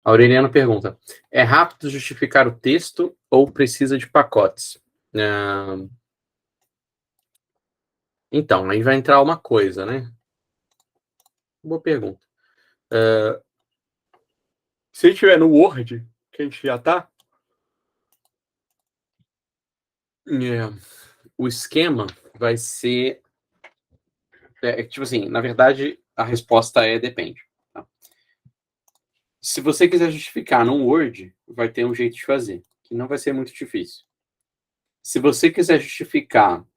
A Aureliana pergunta: é rápido justificar o texto ou precisa de pacotes? Então, aí vai entrar uma coisa, né? Boa pergunta. Se tiver no Word, que a gente já tá, o esquema vai ser. Tipo assim, na verdade, a resposta é depende. Tá? Se você quiser justificar no Word, vai ter um jeito de fazer, que não vai ser muito difícil. Se você quiser justificar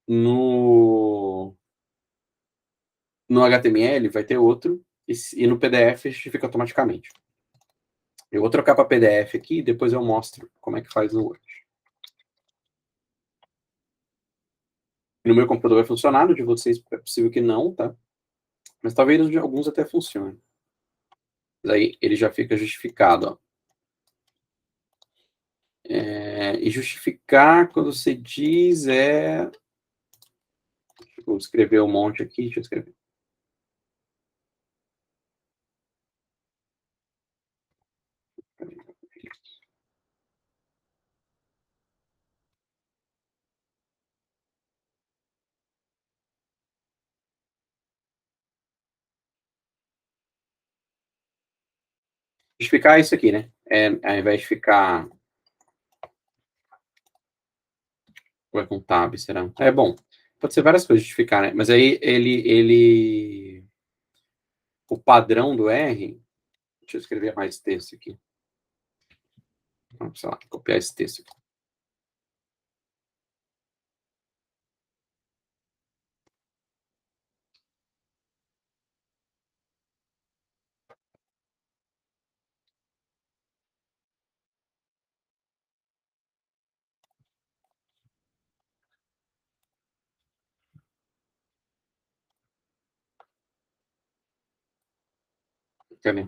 no HTML, vai ter outro, e no PDF justifica automaticamente. Eu vou trocar para PDF aqui e depois eu mostro como é que faz no Word. No meu computador vai funcionar, no de vocês é possível que não, tá? Mas talvez de alguns até funcione. Daí ele já fica justificado, ó. E justificar, quando você diz, Vou escrever um monte aqui, deixa eu escrever. Justificar isso aqui, né? Ao invés de ficar... Vai com tab, será? Bom. Pode ser várias coisas justificar, né? Mas aí ele... O padrão do R... Deixa eu escrever mais texto aqui. Vamos, sei lá, copiar esse texto aqui. Cadê?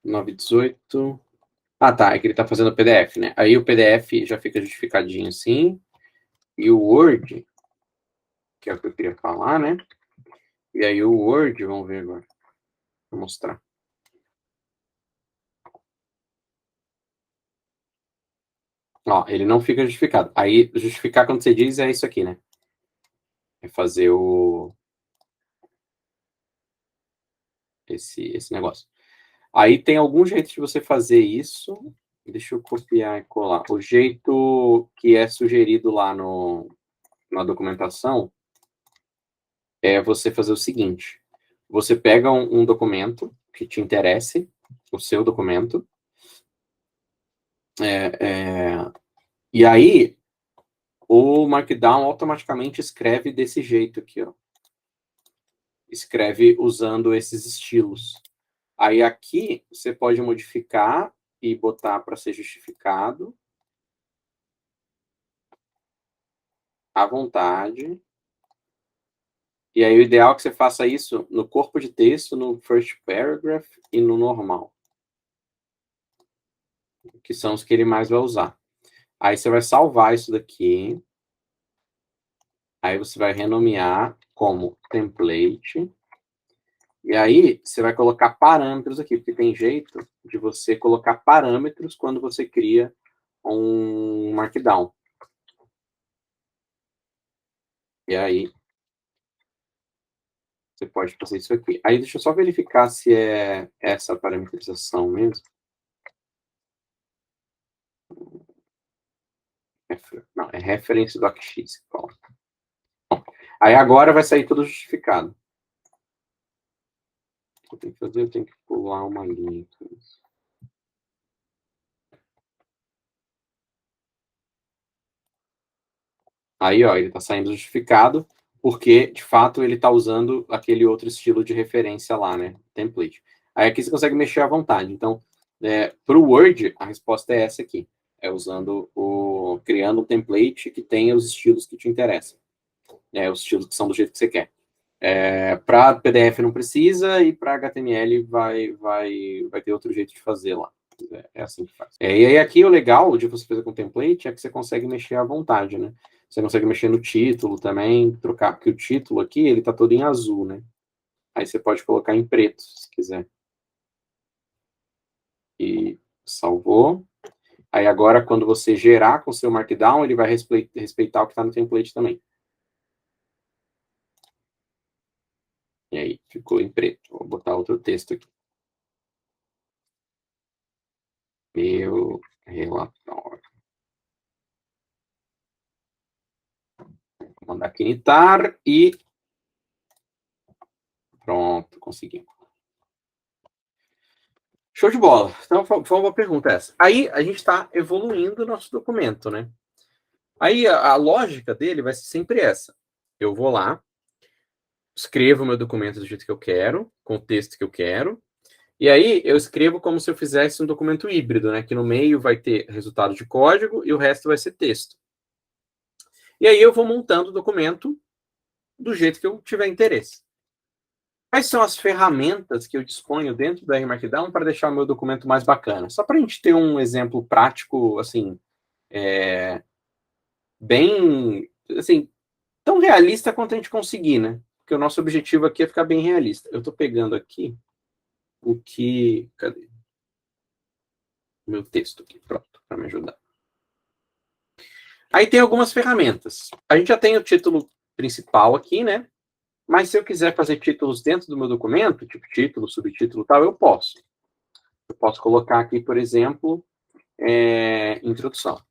918. Ah, tá. É que ele tá fazendo o PDF, né? Aí o PDF já fica justificadinho assim. E o Word, que é o que eu queria falar, né? E aí o Word, vamos ver agora. Vou mostrar. Ó, ele não fica justificado. Aí, justificar quando você diz é isso aqui, né? É fazer esse negócio. Aí tem algum jeito de você fazer isso. Deixa eu copiar e colar. O jeito que é sugerido lá na documentação é você fazer o seguinte. Você pega um documento que te interesse, o seu documento, e aí o Markdown automaticamente escreve desse jeito aqui, ó. Escreve usando esses estilos. Aí aqui você pode modificar e botar para ser justificado à vontade. E aí o ideal é que você faça isso no corpo de texto, no first paragraph e no normal, que são os que ele mais vai usar. Aí você vai salvar isso daqui. Aí você vai renomear como template. E aí você vai colocar parâmetros aqui, porque tem jeito de você colocar parâmetros quando você cria um Markdown. E aí você pode fazer isso aqui. Aí deixa eu só verificar se é essa parametrização mesmo. Não, é reference docx. Bom, aí agora vai sair tudo justificado. O que eu tenho que fazer? Eu tenho que pular uma linha aqui. Aí, ó, ele está saindo justificado, porque, de fato, ele está usando aquele outro estilo de referência lá, né? Template. Aí aqui você consegue mexer à vontade. Então, para o Word, a resposta é essa aqui. É usando criando um template que tenha os estilos que te interessam. Os estilos que são do jeito que você quer. Para PDF não precisa, e para HTML vai ter outro jeito de fazer lá. É assim que faz. E aí aqui o legal de você fazer com template é que você consegue mexer à vontade, né? Você consegue mexer no título também, trocar, porque o título aqui, ele tá todo em azul, né? Aí você pode colocar em preto, se quiser. E salvou. Aí agora, quando você gerar com o seu Markdown, ele vai respeitar o que está no template também. E aí, ficou em preto. Vou botar outro texto aqui. Meu relatório. Vou mandar aqui editar e pronto, conseguimos. Show de bola. Então, foi uma pergunta essa. Aí, a gente está evoluindo o nosso documento, né? Aí, a lógica dele vai ser sempre essa. Eu vou lá, escrevo o meu documento do jeito que eu quero, com o texto que eu quero, e aí eu escrevo como se eu fizesse um documento híbrido, né? Que no meio vai ter resultado de código e o resto vai ser texto. E aí eu vou montando o documento do jeito que eu tiver interesse. Quais são as ferramentas que eu disponho dentro do RMarkdown para deixar o meu documento mais bacana? Só para a gente ter um exemplo prático, assim, bem, assim, tão realista quanto a gente conseguir, né? Porque o nosso objetivo aqui é ficar bem realista. Eu estou pegando aqui o que... Cadê? O meu texto aqui, pronto, para me ajudar. Aí tem algumas ferramentas. A gente já tem o título principal aqui, né? Mas se eu quiser fazer títulos dentro do meu documento, tipo título, subtítulo e tal, eu posso. Eu posso colocar aqui, por exemplo, introdução.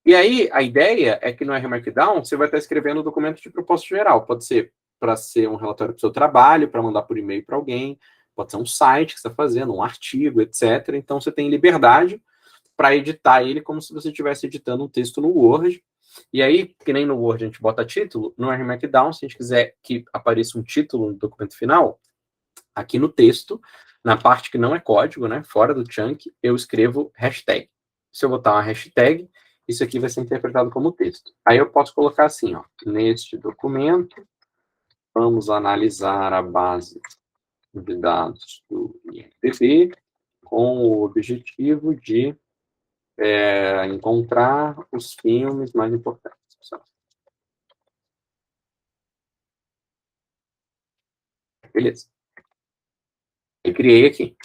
E aí, a ideia é que no RMarkdown, você vai estar escrevendo o documento de propósito geral. Pode ser para ser um relatório do seu trabalho, para mandar por e-mail para alguém, pode ser um site que você está fazendo, um artigo, etc. Então, você tem liberdade para editar ele como se você estivesse editando um texto no Word. E aí, que nem no Word a gente bota título, no RMarkdown, se a gente quiser que apareça um título no documento final, aqui no texto, na parte que não é código, né, fora do chunk, eu escrevo hashtag. Se eu botar uma hashtag, isso aqui vai ser interpretado como texto. Aí eu posso colocar assim, ó, neste documento, vamos analisar a base de dados do IMDb com o objetivo de encontrar os filmes mais importantes. Beleza. Eu criei aqui.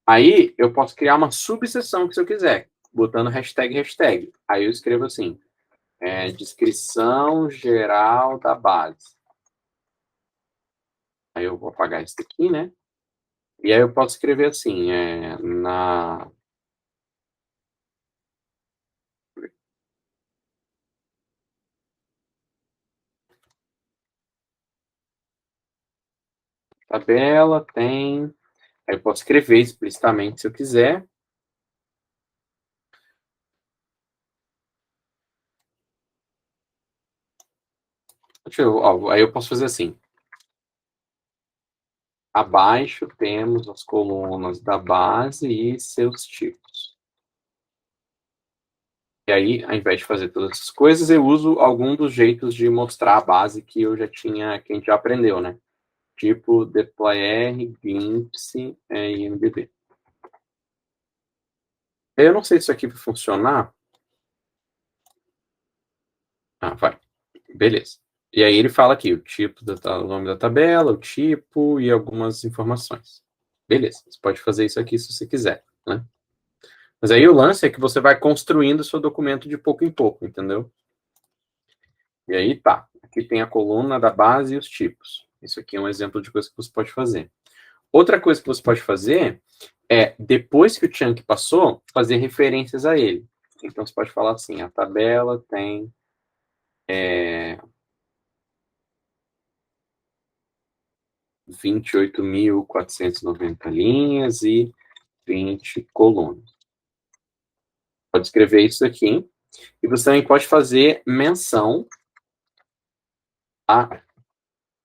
Aí eu posso criar uma subseção que se eu quiser, botando hashtag. Aí eu escrevo assim, descrição geral da base. Aí eu vou apagar isso aqui, né? E aí eu posso escrever assim, na tabela tem... Aí eu posso escrever explicitamente se eu quiser. Aí eu posso fazer assim. Abaixo temos as colunas da base e seus tipos. E aí, ao invés de fazer todas essas coisas, eu uso algum dos jeitos de mostrar a base que eu já tinha, que a gente já aprendeu, né? Tipo deployr, glimpse e IMDb. Eu não sei se isso aqui vai funcionar. Ah, vai. Beleza. E aí ele fala aqui o tipo, o nome da tabela, o tipo e algumas informações. Beleza. Você pode fazer isso aqui se você quiser, né? Mas aí o lance é que você vai construindo o seu documento de pouco em pouco, entendeu? E aí tá. Aqui tem a coluna da base e os tipos. Isso aqui é um exemplo de coisa que você pode fazer. Outra coisa que você pode fazer é, depois que o chunk passou, fazer referências a ele. Então você pode falar assim, a tabela tem 28.490 linhas e 20 colunas. Pode escrever isso aqui. E você também pode fazer menção à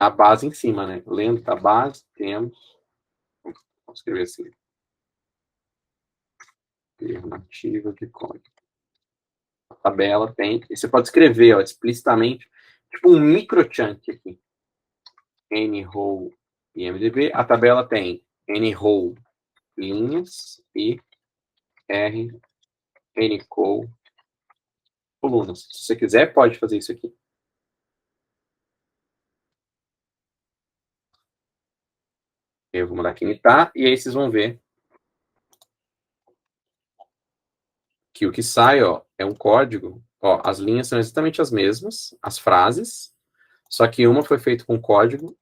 base em cima, né? Lendo da base, temos... Vamos escrever assim. Alternativa de código. A tabela tem... E você pode escrever, ó, explicitamente, tipo um micro chunk aqui. N-row e MDB. A tabela tem N-row linhas e N-row colunas. Se você quiser, pode fazer isso aqui. Eu vou mandar aqui imitar, e aí vocês vão ver que o que sai, ó, é um código. Ó, as linhas são exatamente as mesmas, as frases, só que uma foi feita com código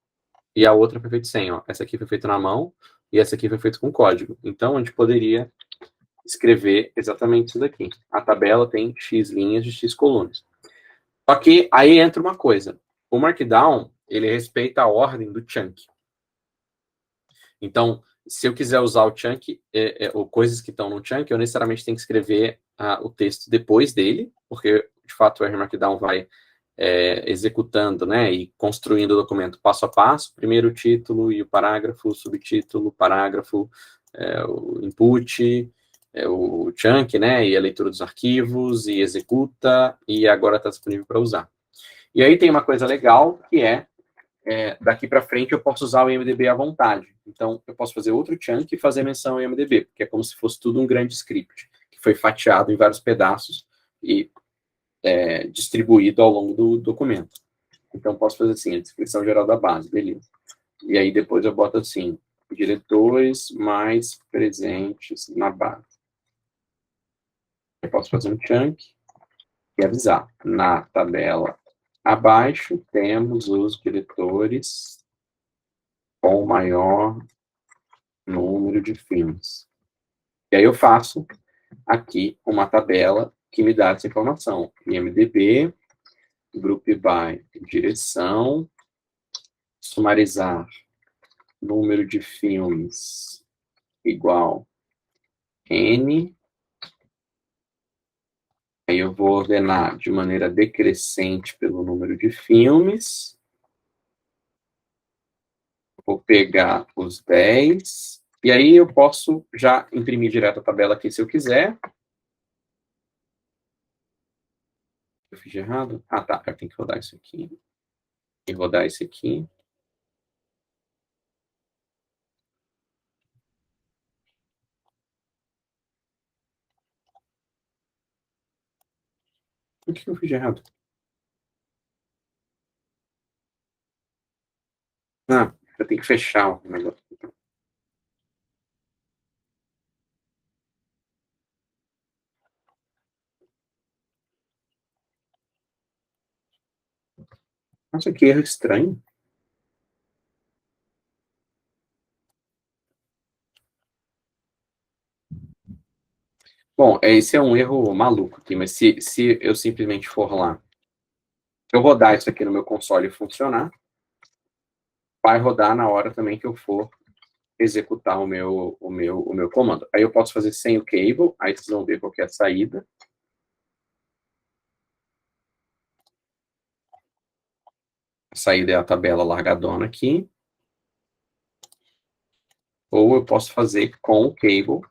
e a outra foi feita sem, ó. Essa aqui foi feita na mão e essa aqui foi feita com código. Então, a gente poderia escrever exatamente isso daqui. A tabela tem X linhas de X colunas. Só que aí entra uma coisa. O Markdown, ele respeita a ordem do chunk. Então, se eu quiser usar o chunk, ou coisas que estão no chunk, eu necessariamente tenho que escrever o texto depois dele, porque, de fato, o R Markdown vai executando, né, e construindo o documento passo a passo. Primeiro o título e o parágrafo, o subtítulo, o parágrafo, o input, o chunk, né, e a leitura dos arquivos, e executa, e agora está disponível para usar. E aí tem uma coisa legal, que daqui para frente eu posso usar o IMDb à vontade. Então, eu posso fazer outro chunk e fazer menção ao IMDb, porque é como se fosse tudo um grande script, que foi fatiado em vários pedaços e distribuído ao longo do documento. Então, posso fazer assim, a descrição geral da base, beleza. E aí, depois eu boto assim, diretores mais presentes na base. Eu posso fazer um chunk e avisar. Na tabela abaixo, temos os diretores com maior número de filmes. E aí eu faço aqui uma tabela que me dá essa informação. IMDb, Group by direção, sumarizar número de filmes igual N. Aí eu vou ordenar de maneira decrescente pelo número de filmes. Vou pegar os 10. E aí eu posso já imprimir direto a tabela aqui se eu quiser. Eu fiz de errado? Ah, tá. Eu tenho que rodar isso aqui. E rodar esse aqui. O que eu fiz de errado? Ah, eu tenho que fechar o negócio. Nossa, que erro estranho. Bom, esse é um erro maluco aqui, mas se eu simplesmente for lá, se eu rodar isso aqui no meu console e funcionar, vai rodar na hora também que eu for executar o meu comando. Aí eu posso fazer sem o cable, aí vocês vão ver qual que é a saída. A saída é a tabela largadona aqui. Ou eu posso fazer com o cable.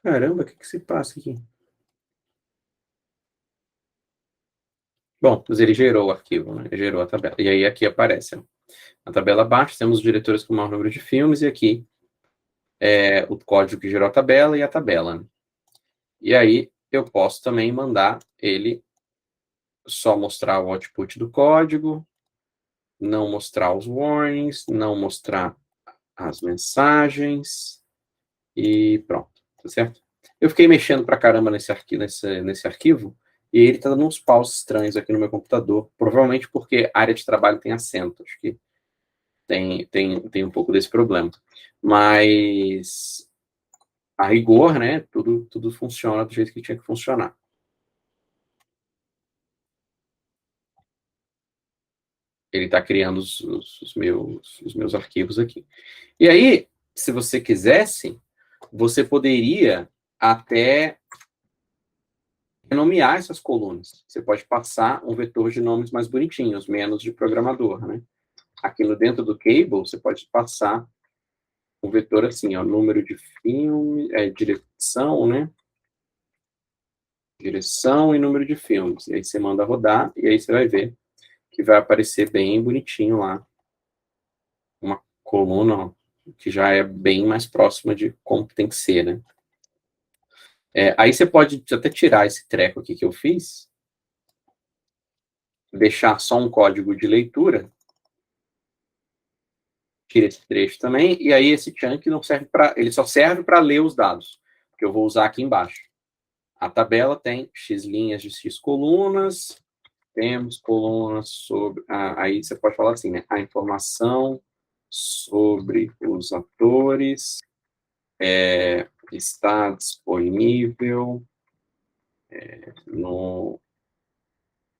Caramba, o que se passa aqui? Bom, mas ele gerou o arquivo, né? Ele gerou a tabela. E aí aqui aparece, ó. Na tabela abaixo temos os diretores com o maior número de filmes e aqui o código que gerou a tabela e a tabela, né? E aí eu posso também mandar ele só mostrar o output do código, não mostrar os warnings, não mostrar as mensagens e pronto, tá certo? Eu fiquei mexendo pra caramba nesse arquivo e ele tá dando uns paus estranhos aqui no meu computador, provavelmente porque a área de trabalho tem acento, acho que tem um pouco desse problema. Mas, a rigor, né, tudo funciona do jeito que tinha que funcionar. Ele está criando os meus arquivos aqui. E aí, se você quisesse, você poderia até renomear essas colunas. Você pode passar um vetor de nomes mais bonitinhos, menos de programador, né? Aqui no dentro do cable, você pode passar um vetor assim, ó, número de filme, direção, né? Direção e número de filmes. E aí você manda rodar, e aí você vai ver que vai aparecer bem bonitinho lá. Uma coluna, ó, que já é bem mais próxima de como tem que ser, né? Aí você pode até tirar esse treco aqui que eu fiz, deixar só um código de leitura, tira esse trecho também, e aí esse chunk não serve para, ele só serve para ler os dados, que eu vou usar aqui embaixo. A tabela tem x linhas de x colunas, temos colunas sobre, aí você pode falar assim, né? A informação sobre os atores está disponível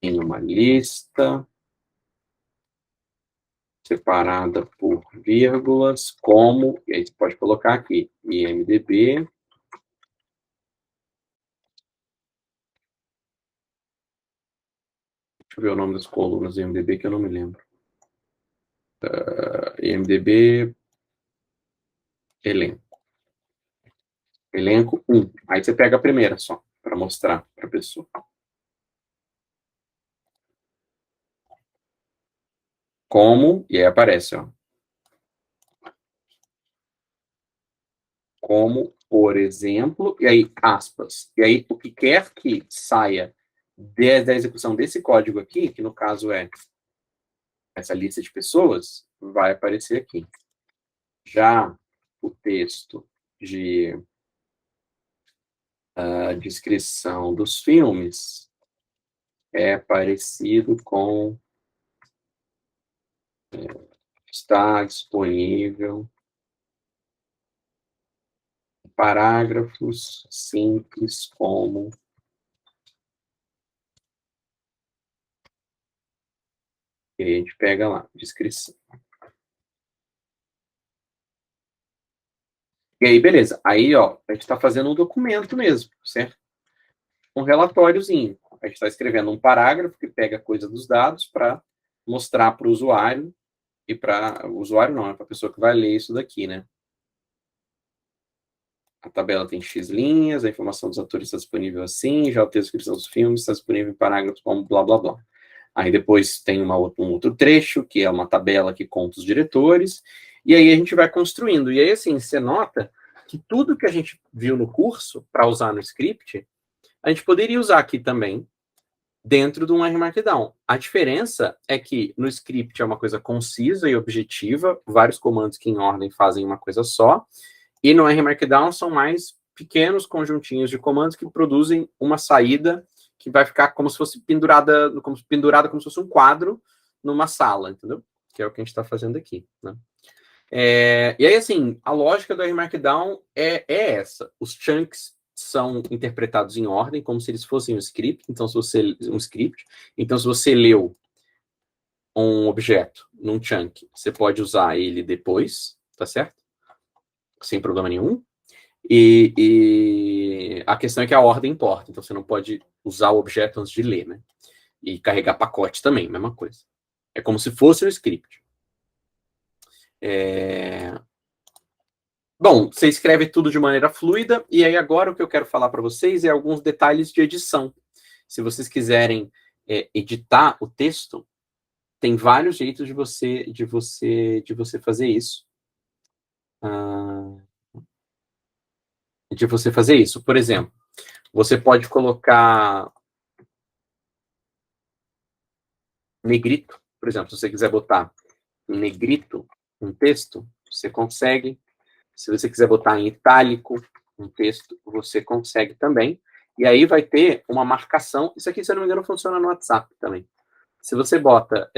em uma lista separada por vírgulas, como, e aí você pode colocar aqui, IMDb, deixa eu ver o nome das colunas do IMDb que eu não me lembro. IMDb, elenco. Elenco 1. Aí você pega a primeira só, para mostrar para a pessoa. Como, e aí aparece, ó. Como, por exemplo, e aí, aspas. E aí, o que quer que saia da execução desse código aqui, que no caso é essa lista de pessoas, vai aparecer aqui. Já o texto de descrição dos filmes é parecido com está disponível parágrafos simples como e a gente pega lá, descrição. E aí, beleza. Aí, ó, a gente está fazendo um documento mesmo, certo? Um relatóriozinho. A gente está escrevendo um parágrafo que pega a coisa dos dados para mostrar para o usuário e para o usuário não, é para a pessoa que vai ler isso daqui, né? A tabela tem X linhas, a informação dos atores está disponível assim, já o texto de descrição dos filmes está disponível em parágrafos como blá blá blá. Aí depois tem um outro trecho, que é uma tabela que conta os diretores, e aí a gente vai construindo. E aí, assim, você nota que tudo que a gente viu no curso, para usar no script, a gente poderia usar aqui também, dentro de um R Markdown. A diferença é que no script é uma coisa concisa e objetiva, vários comandos que em ordem fazem uma coisa só, e no R Markdown são mais pequenos conjuntinhos de comandos que produzem uma saída que vai ficar como se fosse pendurada como se fosse um quadro numa sala, entendeu? Que é o que a gente está fazendo aqui, né? E aí, assim, a lógica do R Markdown é essa. Os chunks são interpretados em ordem, como se eles fossem um script. Então, se você leu um objeto num chunk, você pode usar ele depois, tá certo? Sem problema nenhum. E a questão é que a ordem importa, então você não pode usar o objeto antes de ler, né? E carregar pacote também, mesma coisa. É como se fosse um script. Bom, você escreve tudo de maneira fluida, e aí agora o que eu quero falar para vocês é alguns detalhes de edição. Se vocês quiserem editar o texto, tem vários jeitos de você fazer isso. Por exemplo, você pode colocar negrito, por exemplo, se você quiser botar em negrito um texto, você consegue. Se você quiser botar em itálico um texto, você consegue também. E aí vai ter uma marcação. Isso aqui, se eu não me engano, funciona no WhatsApp também. Se você bota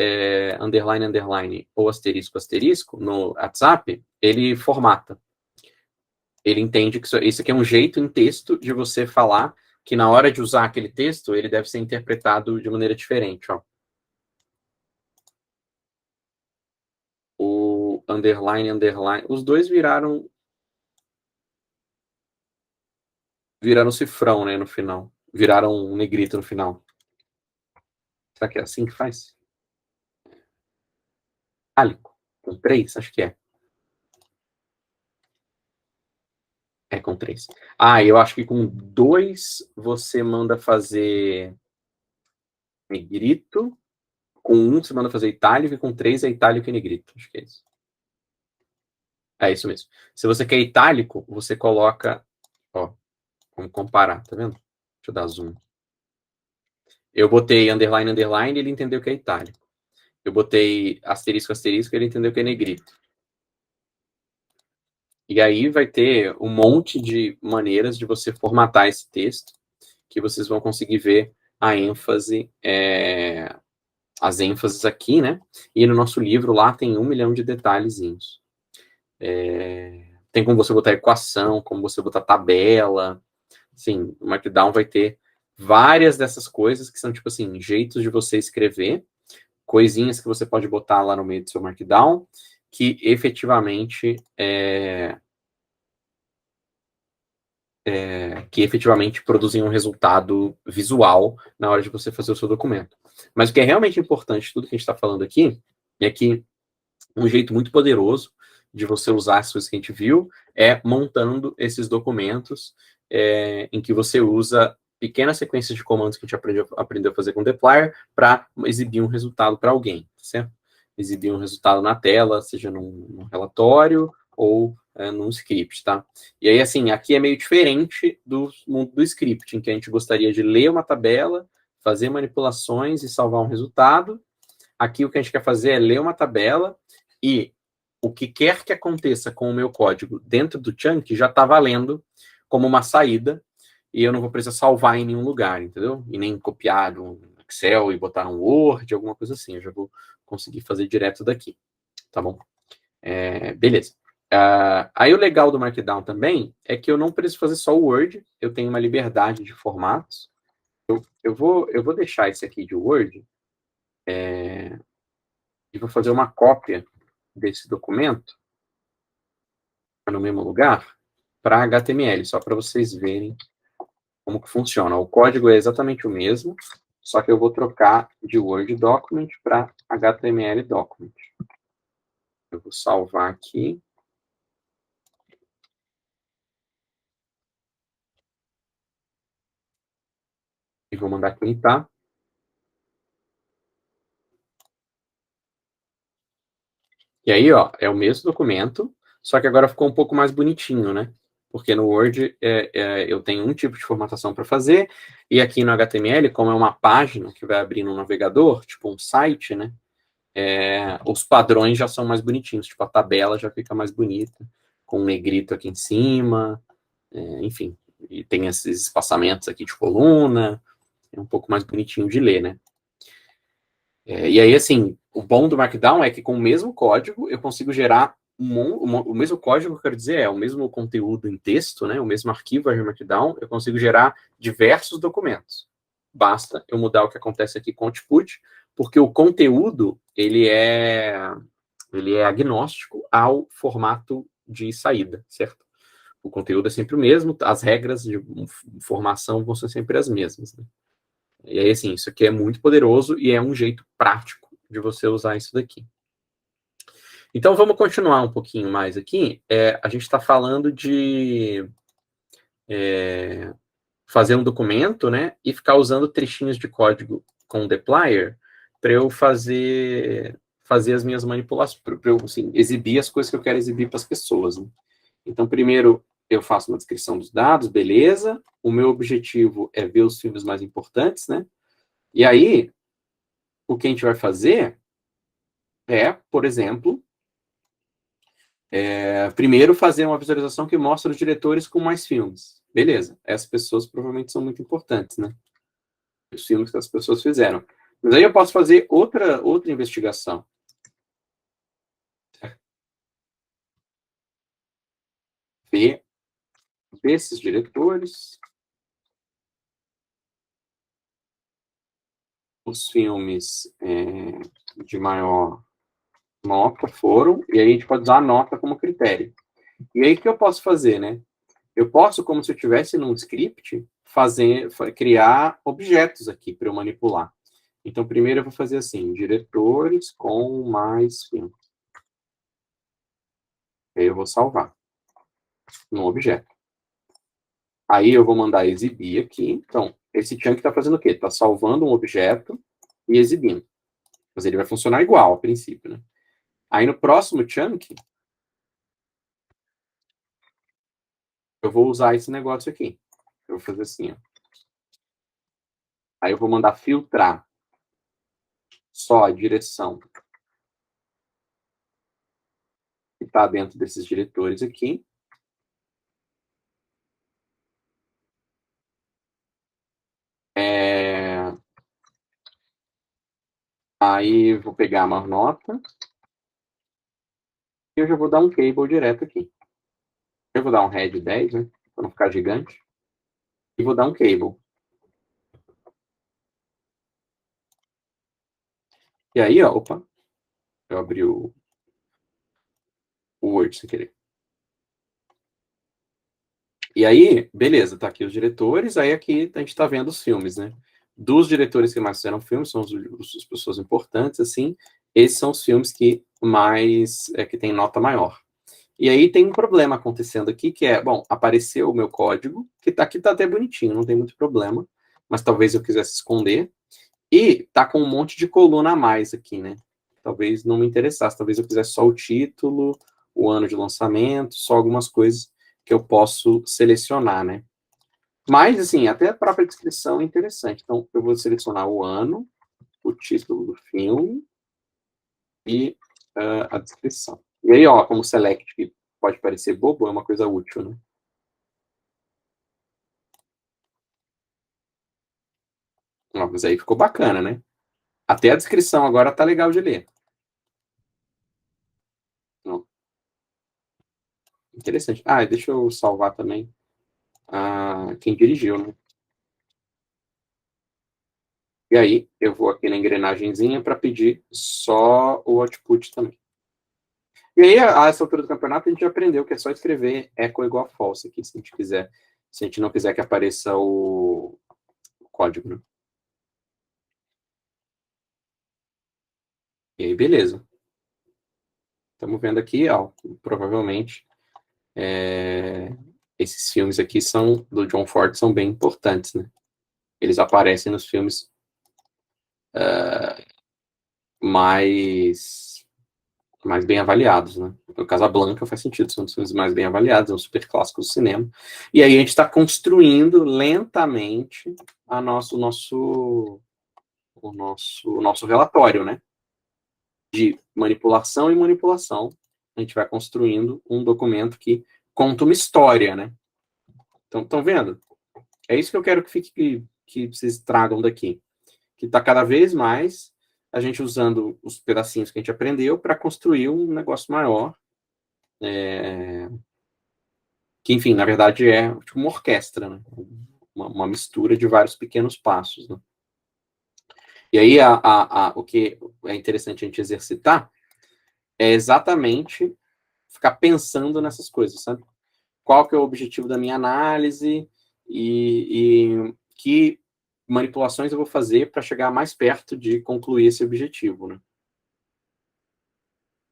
underline, underline ou asterisco, asterisco no WhatsApp, ele formata. Ele entende que isso aqui é um jeito em texto de você falar que na hora de usar aquele texto, ele deve ser interpretado de maneira diferente. Ó. O underline, underline, os dois viraram cifrão, né, no final. Viraram um negrito no final. Será que é assim que faz? Itálico. Com 3? Acho que é. É com 3. Eu acho que com 2 você manda fazer negrito. Com 1 você manda fazer itálico e com 3 é itálico e negrito. Acho que é isso. É isso mesmo. Se você quer itálico, você coloca... Ó, vamos comparar, tá vendo? Deixa eu dar zoom. Eu botei underline, underline, ele entendeu que é itálico. Eu botei asterisco, asterisco, ele entendeu que é negrito. E aí vai ter um monte de maneiras de você formatar esse texto, que vocês vão conseguir ver a ênfase, as ênfases aqui, né? E no nosso livro lá tem 1 milhão de detalhezinhos. Tem como você botar equação, como você botar tabela. Sim, o Markdown vai ter várias dessas coisas que são, tipo assim, jeitos de você escrever, coisinhas que você pode botar lá no meio do seu Markdown, que efetivamente produzem um resultado visual na hora de você fazer o seu documento. Mas o que é realmente importante, tudo que a gente está falando aqui, é que um jeito muito poderoso de você usar as coisas que a gente viu é montando esses documentos em que você usa pequenas sequências de comandos que a gente aprendeu a fazer com o dplyr para exibir um resultado para alguém, certo? Exibir um resultado na tela, seja num relatório ou num script, tá? E aí, assim, aqui é meio diferente do mundo do script, em que a gente gostaria de ler uma tabela, fazer manipulações e salvar um resultado. Aqui o que a gente quer fazer é ler uma tabela e o que quer que aconteça com o meu código dentro do chunk já está valendo como uma saída e eu não vou precisar salvar em nenhum lugar, entendeu? E nem copiar no Excel e botar no Word, alguma coisa assim. Eu já vou conseguir fazer direto daqui, tá bom? Beleza. Aí o legal do Markdown também é que eu não preciso fazer só o Word, eu tenho uma liberdade de formatos. Eu vou deixar esse aqui de Word e vou fazer uma cópia desse documento no mesmo lugar para HTML, só para vocês verem como que funciona. O código é exatamente o mesmo, só que eu vou trocar de Word Document para HTML Document. Eu vou salvar aqui. E vou mandar printar. E aí, ó, é o mesmo documento, só que agora ficou um pouco mais bonitinho, né? Porque no Word eu tenho um tipo de formatação para fazer, e aqui no HTML, como é uma página que vai abrir no navegador, tipo um site, né? Os padrões já são mais bonitinhos, tipo a tabela já fica mais bonita, com um negrito aqui em cima, enfim, e tem esses espaçamentos aqui de coluna, é um pouco mais bonitinho de ler, né? E aí, assim, o bom do Markdown é que com o mesmo código eu consigo gerar o mesmo código, eu quero dizer, o mesmo conteúdo em texto, né? O mesmo arquivo Markdown, eu consigo gerar diversos documentos. Basta eu mudar o que acontece aqui com o output, porque o conteúdo ele é agnóstico ao formato de saída, certo? O conteúdo é sempre o mesmo, as regras de formação vão ser sempre as mesmas, né? E aí, assim, isso aqui é muito poderoso e é um jeito prático de você usar isso daqui. Então, vamos continuar um pouquinho mais aqui. A gente está falando de fazer um documento, né, e ficar usando trechinhos de código com o dplyr para eu fazer as minhas manipulações, para eu assim, exibir as coisas que eu quero exibir para as pessoas. Né? Então, primeiro, eu faço uma descrição dos dados, beleza. O meu objetivo é ver os filmes mais importantes, né? E aí, o que a gente vai fazer por exemplo, primeiro fazer uma visualização que mostra os diretores com mais filmes. Beleza, essas pessoas provavelmente são muito importantes, né? Os filmes que as pessoas fizeram. Mas aí eu posso fazer outra investigação. Ver esses diretores, os filmes de maior nota foram, e aí a gente pode usar a nota como critério. E aí o que eu posso fazer, né? Eu posso, como se eu estivesse num script, criar objetos aqui para eu manipular. Então, primeiro eu vou fazer assim, diretores com mais filmes. Aí eu vou salvar no objeto. Aí eu vou mandar exibir aqui. Então, esse chunk está fazendo o quê? Está salvando um objeto e exibindo. Mas ele vai funcionar igual, a princípio, né? Aí no próximo chunk, eu vou usar esse negócio aqui. Eu vou fazer assim, ó. Aí eu vou mandar filtrar só a direção que está dentro desses diretores aqui. Aí vou pegar uma nota e eu já vou dar um cable direto aqui. Eu vou dar um head 10, né? Para não ficar gigante. E vou dar um cable. E aí, ó, opa, eu abri o Word sem querer. E aí, beleza, tá aqui os diretores, aí aqui a gente tá vendo os filmes, né? Dos diretores que mais fizeram filmes, são as pessoas importantes, assim, esses são os filmes que mais, que tem nota maior. E aí tem um problema acontecendo aqui, que é, bom, apareceu o meu código, que tá aqui, tá até bonitinho, não tem muito problema, mas talvez eu quisesse esconder, e tá com um monte de coluna a mais aqui, né? Talvez não me interessasse, talvez eu quisesse só o título, o ano de lançamento, só algumas coisas que eu posso selecionar, né? Mas, assim, até a própria descrição é interessante. Então, eu vou selecionar o ano, o título do filme e a descrição. E aí, ó, como select, que pode parecer bobo, é uma coisa útil, né? Ó, mas aí ficou bacana, né? Até a descrição agora tá legal de ler. Ó, interessante. Ah, deixa eu salvar também quem dirigiu, né? E aí, eu vou aqui na engrenagemzinha para pedir só o output também. E aí, a essa altura do campeonato, a gente já aprendeu que é só escrever echo igual false aqui, se a gente quiser. Se a gente não quiser que apareça o código, né? E aí, beleza. Estamos vendo aqui, ó, provavelmente esses filmes aqui são do John Ford, são bem importantes, né? Eles aparecem nos filmes mais bem avaliados, né? O Casablanca faz sentido, são os filmes mais bem avaliados, é um super clássico do cinema. E aí a gente está construindo lentamente o nosso relatório, né? De manipulação e manipulação. A gente vai construindo um documento que conta uma história, né? Então, estão vendo? É isso que eu quero que vocês tragam daqui. Que está cada vez mais a gente usando os pedacinhos que a gente aprendeu para construir um negócio maior. Que, enfim, na verdade é tipo uma orquestra, né? Uma mistura de vários pequenos passos, né? E aí o que é interessante a gente exercitar é exatamente ficar pensando nessas coisas, sabe? Qual que é o objetivo da minha análise e que manipulações eu vou fazer para chegar mais perto de concluir esse objetivo, né?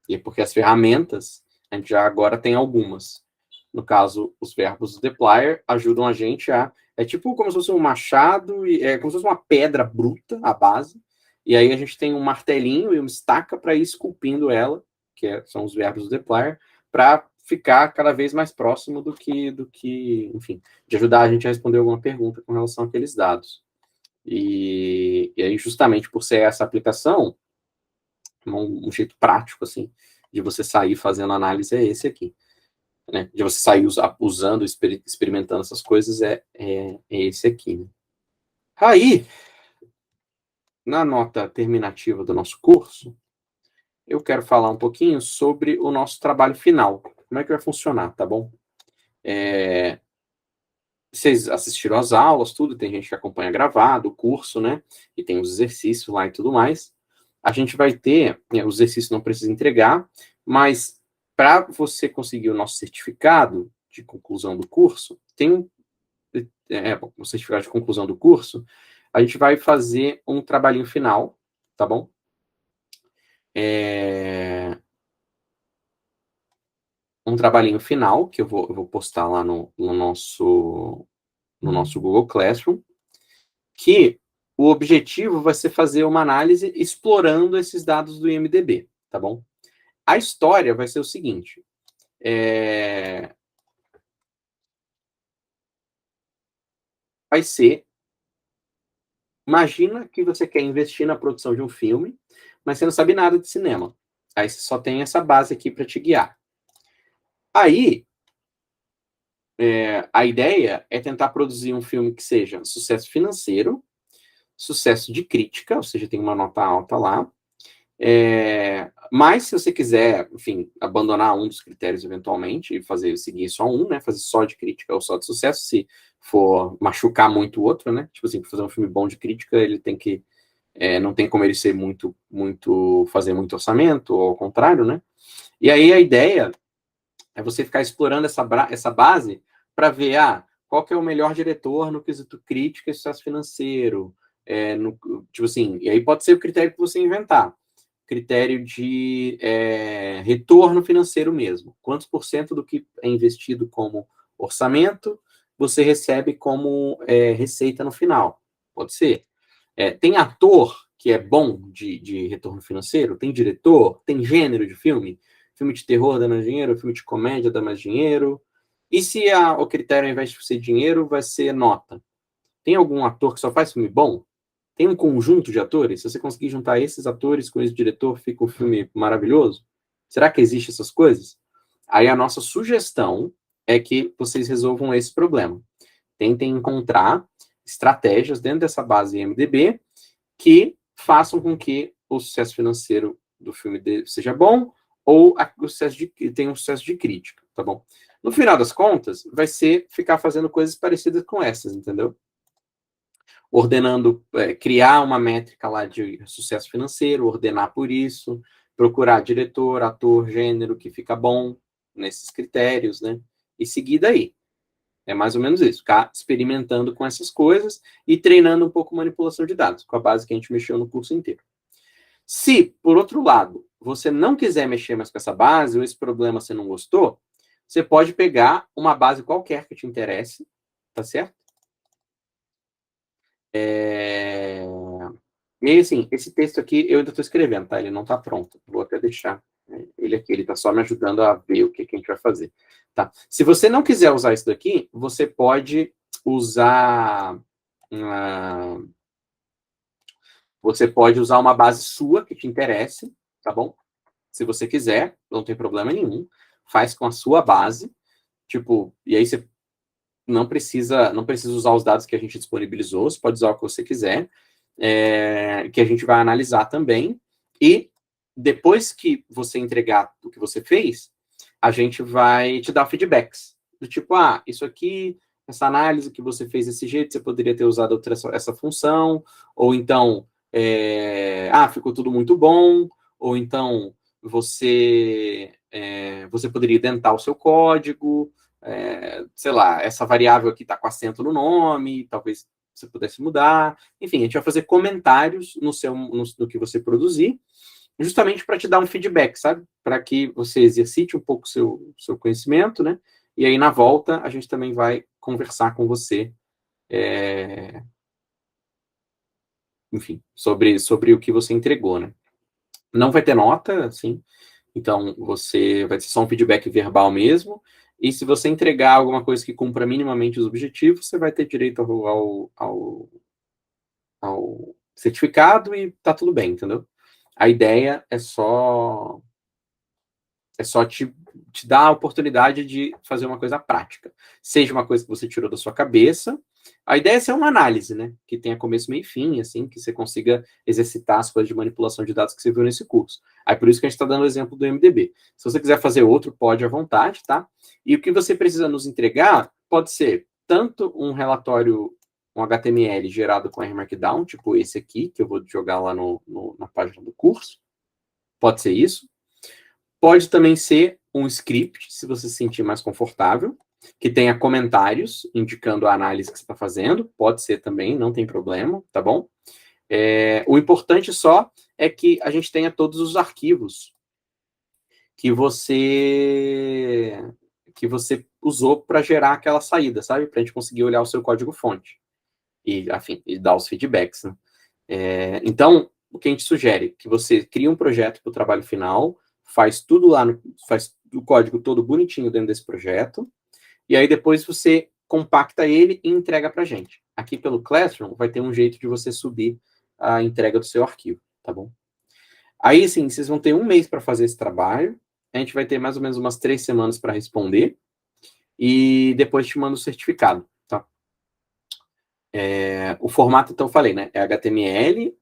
E é porque as ferramentas, a gente já agora tem algumas. No caso, os verbos deployer ajudam a gente a... É tipo como se fosse um machado, é como se fosse uma pedra bruta, a base, e aí a gente tem um martelinho e uma estaca para ir esculpindo ela, são os verbos deployer, para ficar cada vez mais próximo enfim, de ajudar a gente a responder alguma pergunta com relação àqueles dados. E aí, justamente por ser essa aplicação, um jeito prático, assim, de você sair fazendo análise é esse aqui. Né? De você sair usando, experimentando essas coisas é esse aqui. Né? Aí, na nota terminativa do nosso curso, eu quero falar um pouquinho sobre o nosso trabalho final. Como é que vai funcionar, tá bom? Vocês assistiram às aulas, tudo, tem gente que acompanha gravado, o curso, né? E tem os exercícios lá e tudo mais. A gente vai ter, os exercícios não precisa entregar, mas para você conseguir o nosso certificado de conclusão do curso, tem o certificado de conclusão do curso, a gente vai fazer um trabalhinho final, tá bom? Um trabalhinho final, que eu vou postar lá no nosso Google Classroom, que o objetivo vai ser fazer uma análise explorando esses dados do IMDb, tá bom? A história vai ser o seguinte, vai ser, imagina que você quer investir na produção de um filme, mas você não sabe nada de cinema. Aí você só tem essa base aqui para te guiar. Aí, a ideia é tentar produzir um filme que seja sucesso financeiro, sucesso de crítica, ou seja, tem uma nota alta lá. Mas se você quiser, enfim, abandonar um dos critérios eventualmente e seguir só um, né? Fazer só de crítica ou só de sucesso, se for machucar muito o outro, né? Tipo assim, para fazer um filme bom de crítica, ele tem que. Não tem como ele ser fazer muito orçamento, ou ao contrário, né? E aí a ideia é você ficar explorando essa base para ver qual que é o melhor diretor no quesito crítica e sucesso financeiro. Tipo assim, e aí pode ser o critério que você inventar. Critério de retorno financeiro mesmo. Quantos por cento do que é investido como orçamento você recebe como receita no final? Pode ser. Tem ator que é bom de retorno financeiro? Tem diretor? Tem gênero de filme? Filme de terror dá mais dinheiro? Filme de comédia dá mais dinheiro? E se o critério, ao invés de ser dinheiro, vai ser nota? Tem algum ator que só faz filme bom? Tem um conjunto de atores? Se você conseguir juntar esses atores com esse diretor, fica um filme maravilhoso? Será que existem essas coisas? Aí a nossa sugestão é que vocês resolvam esse problema. Tentem encontrar estratégias dentro dessa base IMDb que façam com que o sucesso financeiro do filme seja bom ou tenha um sucesso de crítica, tá bom? No final das contas, vai ser ficar fazendo coisas parecidas com essas, entendeu? Ordenando, criar uma métrica lá de sucesso financeiro, ordenar por isso, procurar diretor, ator, gênero que fica bom nesses critérios, né? E seguir daí. É mais ou menos isso, ficar experimentando com essas coisas e treinando um pouco manipulação de dados, com a base que a gente mexeu no curso inteiro. Se, por outro lado, você não quiser mexer mais com essa base, ou esse problema você não gostou, você pode pegar uma base qualquer que te interesse, tá certo? E aí, assim, esse texto aqui eu ainda estou escrevendo, tá? Ele não está pronto. Vou até deixar ele aqui. Ele está só me ajudando a ver o que a gente vai fazer. Tá? Se você não quiser usar isso daqui, você pode usar. Você pode usar uma base sua que te interesse, tá bom? Se você quiser, não tem problema nenhum. Faz com a sua base. Tipo, e aí você não precisa usar os dados que a gente disponibilizou, você pode usar o que você quiser, que a gente vai analisar também, e depois que você entregar o que você fez, a gente vai te dar feedbacks, do tipo, isso aqui, essa análise que você fez desse jeito, você poderia ter usado essa função, ou então, ficou tudo muito bom, ou então você poderia dentar o seu código, sei lá, essa variável aqui está com acento no nome, talvez você pudesse mudar. Enfim, a gente vai fazer comentários no que você produzir, justamente para te dar um feedback, sabe? Para que você exercite um pouco o seu conhecimento, né? E aí, na volta, a gente também vai conversar com você, enfim, sobre o que você entregou, né? Não vai ter nota, assim, então vai ser só um feedback verbal mesmo, e se você entregar alguma coisa que cumpra minimamente os objetivos, você vai ter direito ao certificado e tá tudo bem, entendeu? A ideia é só te dar a oportunidade de fazer uma coisa prática. Seja uma coisa que você tirou da sua cabeça. A ideia é ser uma análise, né? Que tenha começo, meio e fim, assim, que você consiga exercitar as coisas de manipulação de dados que você viu nesse curso. Aí por isso que a gente está dando o exemplo do MDB. Se você quiser fazer outro, pode à vontade, tá? E o que você precisa nos entregar pode ser tanto um relatório, um HTML gerado com R Markdown, tipo esse aqui, que eu vou jogar lá na página do curso. Pode ser isso. Pode também ser um script, se você se sentir mais confortável, que tenha comentários indicando a análise que você está fazendo. Pode ser também, não tem problema, tá bom? O importante só é que a gente tenha todos os arquivos que você usou para gerar aquela saída, sabe? Para a gente conseguir olhar o seu código-fonte e, enfim, e dar os feedbacks, né? Então, o que a gente sugere? Que você crie um projeto para o trabalho final, faz tudo lá, faz o código todo bonitinho dentro desse projeto, e aí depois você compacta ele e entrega para a gente. Aqui pelo Classroom vai ter um jeito de você subir a entrega do seu arquivo, tá bom? Aí sim, vocês vão ter um mês para fazer esse trabalho, a gente vai ter mais ou menos umas 3 semanas para responder, e depois te manda o certificado, tá? O formato, então, eu falei, né? É HTML,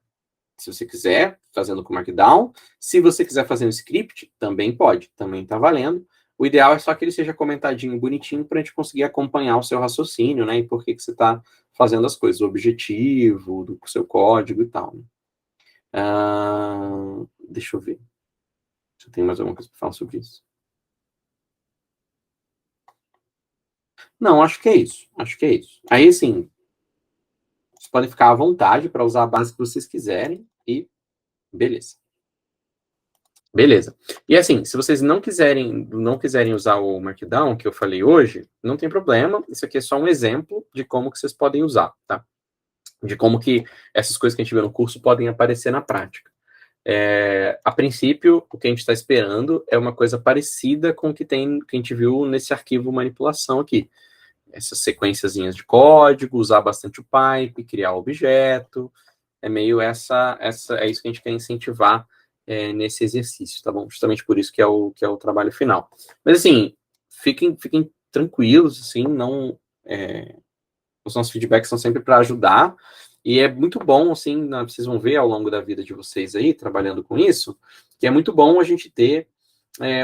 se você quiser, fazendo com Markdown. Se você quiser fazer um script, também pode, também está valendo. O ideal é só que ele seja comentadinho, bonitinho, para a gente conseguir acompanhar o seu raciocínio, né? E por que você está fazendo as coisas, o objetivo do seu código e tal. Né? Deixa eu ver. Se eu tenho mais alguma coisa para falar sobre isso. Não, acho que é isso. Acho que é isso. Aí, assim, vocês podem ficar à vontade para usar a base que vocês quiserem e beleza. Beleza. E assim, se vocês não quiserem usar o Markdown que eu falei hoje, não tem problema. Isso aqui é só um exemplo de como que vocês podem usar, tá? De como que essas coisas que a gente vê no curso podem aparecer na prática. A princípio, o que a gente está esperando é uma coisa parecida com o que a gente viu nesse arquivo manipulação aqui. Essas sequenciazinhas de código, usar bastante o pipe, criar objeto. É meio é isso que a gente quer incentivar nesse exercício, tá bom? Justamente por isso que é o trabalho final. Mas, assim, fiquem tranquilos, assim, não... os nossos feedbacks são sempre para ajudar, e é muito bom, assim, vocês vão ver ao longo da vida de vocês aí, trabalhando com isso, que é muito bom a gente ter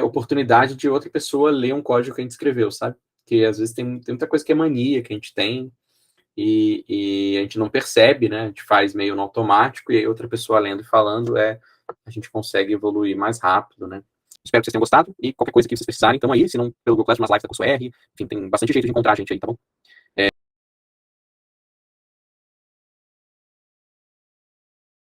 oportunidade de outra pessoa ler um código que a gente escreveu, sabe? Porque, às vezes, tem muita coisa que é mania que a gente tem, e a gente não percebe, né? A gente faz meio no automático, e aí outra pessoa lendo e falando, a gente consegue evoluir mais rápido, né? Espero que vocês tenham gostado, e qualquer coisa que vocês precisarem, então aí, se não pelo Google Classroom, nas lives da Curso R, enfim, tem bastante jeito de encontrar a gente aí, tá bom?